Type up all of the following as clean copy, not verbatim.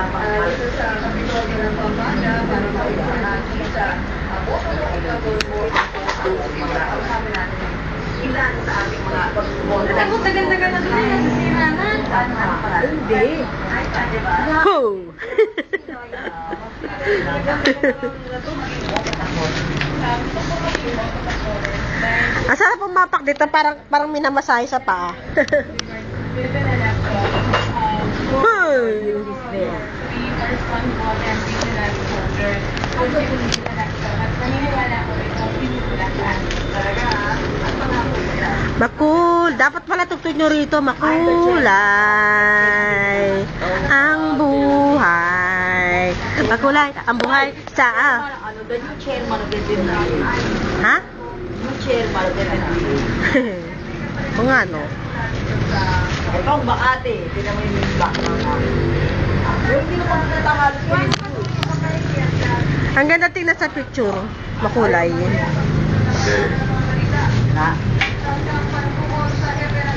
Ito sa Kapitolyo ng Pampanga para makita ako ilan sa ating mga pagsubono. Ako tagal-tagal na doon yung nasisira na. Hindi. Ho! Ang sarap pumapak dito, parang minamasahe sa paa. Hoy! Makul, dapat pala tugtog nyo rito, makulay ang buhay. Makulay ang buhay sa... Ano ba yung chairman of the Senate? Ha? Yung chairman of the Senate. Kung ano? Ito ang Makati. Tinan mo yung black mga. Hindi naman natahalos yun. Ang ganda tingnan sa picture. Makulay. Ha?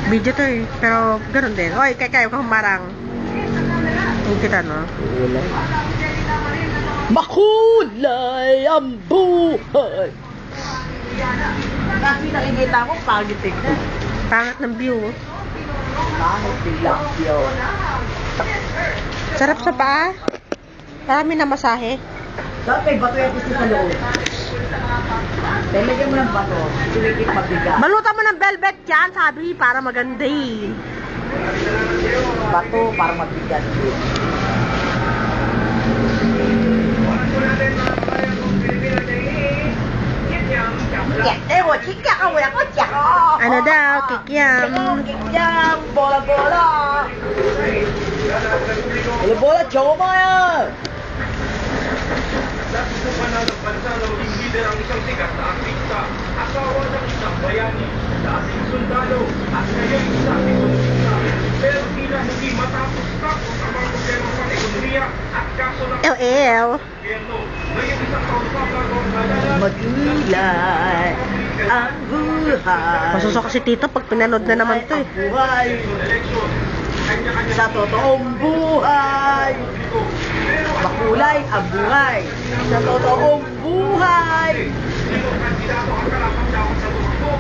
Video to eh. Pero ganun din. Oy, kayo kang marang. Yung kita, no? Makulay ang buhay. Kasi nakikita mo, pangit tignan. Pangat ng view. Pangit biglang yun. Sarap sa paa. Marami na masahe. Dapat may bato yan kasi sa loob. Lagyan mo ng bato. Tulikit mabigat. Balutan mo ng velvet yan, sabi, para maganda eh. Bato para mabigat. Ano daw, kikiam. Kikiam, bola-bola. Bola-bola, choma yan. Sa panahon ng bansa na maging leader ang isang sikat na artista, asawa ng isang bayani, dating sundalo, at ngayon isa ekonomista. Pero tila hindi matapos-tapos ang mga problema sa ekonomiya at kaso ng gobyerno. Ngayon isang taon pa bago ang halalan. Makulay ang buhay. Masuso kasi tito pag pinanood na naman to eh. Buhay. Sa totoong buhay. Makulay ang buhay. Sa totoong buhay. Sino ang kandidato ang karapat-dapat sa tumakbo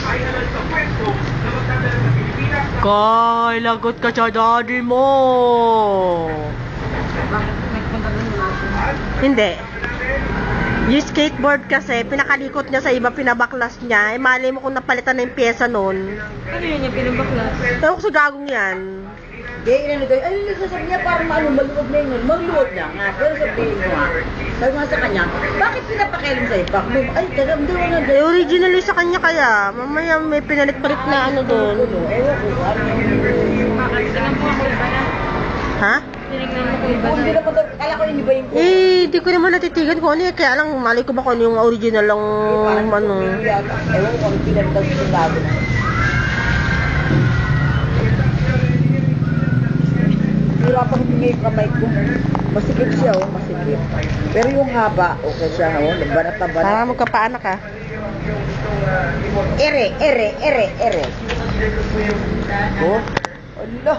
ay halal sa pwesto na magdadala sa Pilipinas na Kay, lagot ka sa daddy mo. Hindi. Yung skateboard kasi, pinakalikot niya sa iba, pinabaklas niya. Eh, mali mo kung napalitan na yung pyesa nun. Ano yun yung pinabaklas? Ewan ko sa gagong yan. Gaya inanagay, ay sasabi niya parang maluwag na yun. Maluwag na nga. Pero sabihin mo nga. Sabi nga sa kanya, bakit pinapakialam sa iba? Ay, hindi mo na. Eh, original yung sa kanya kaya. Mamaya may pinalit-palit na ano doon. Ewan ko, ano yun. Tinignan mo ako iba na. Ha? Tinignan mo ko iba na. Hindi naman, kala ko yun iba yung Eh, di ko naman natitigan kung ano eh. Kaya lang, mali ko ba kung ano yung original lang, ano. Ewan ko kung pinalitan yung lago na. Hirapan ko yung kamay ko. Masikip siya, oh, masikip. Pero yung haba, okay siya, oh, banat na banat. Para magkapaanak ka. Ere. Oh, Allah.